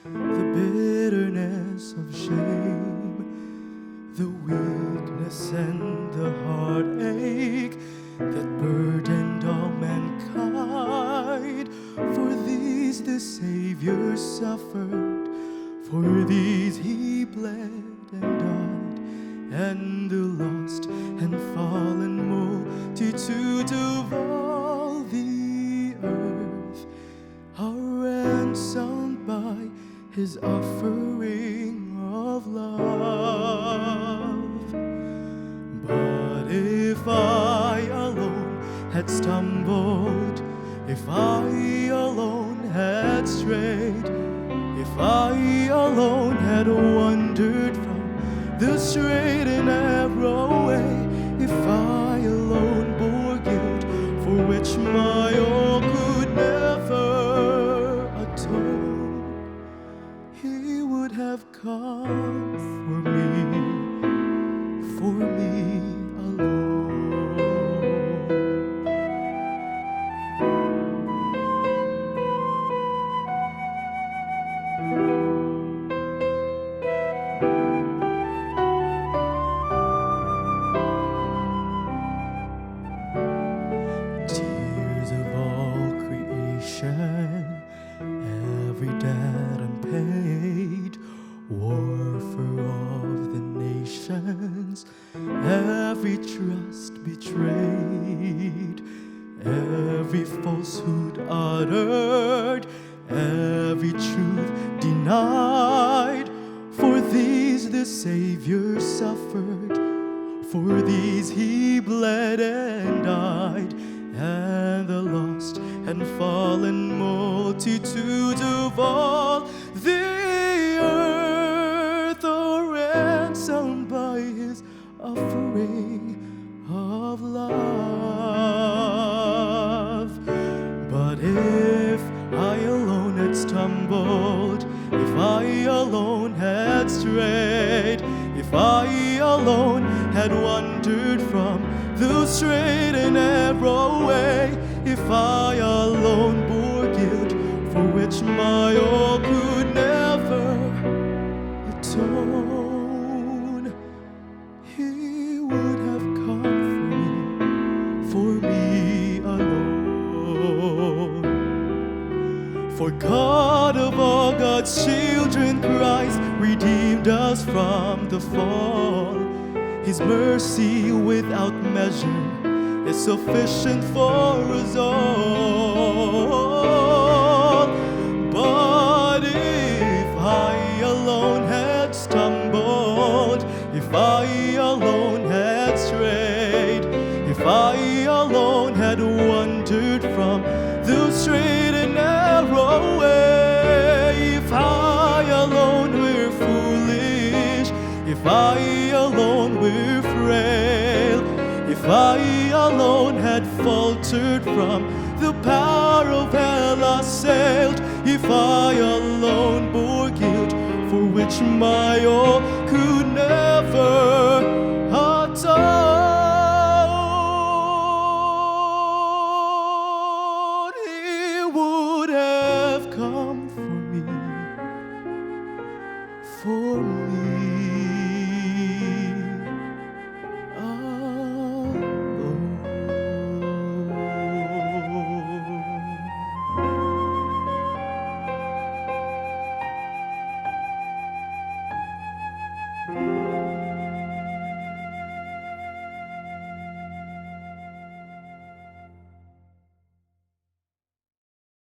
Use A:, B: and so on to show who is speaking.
A: the bitterness of shame, the weakness and the heartache that burdened all mankind. For these the Savior suffered, for these he bled and died, and the lost and fallen multitude of all the earth are ransomed by his offering of love. But if I alone had stumbled, if I alone had strayed, if I alone had wandered from the straight and narrow way, if I alone bore guilt for which my own could never atone, he would have come for me alone. Tears of all creation, every debt unpaid, warfare of the nations, every trust betrayed, every falsehood uttered, every truth denied. For these the Savior suffered, for these he bled and died, and the lost and fallen multitude of all the earth are ransomed by his offering of love. But if I alone had stumbled, if I alone had strayed, if I alone had wandered from the straight and narrow way, if I alone bore guilt for which my all could never atone, he would have come for me alone. For God of all God's children, Christ redeemed us from the fall. His mercy without measure is sufficient for us all. But if I alone had stumbled, if I alone had strayed, if I alone had wandered from the straight and narrow way, if I alone were foolish, if I alone were frail, if I alone had faltered from the power of hell assailed, if I alone bore guilt for which my all could never atone, he would have come for me alone.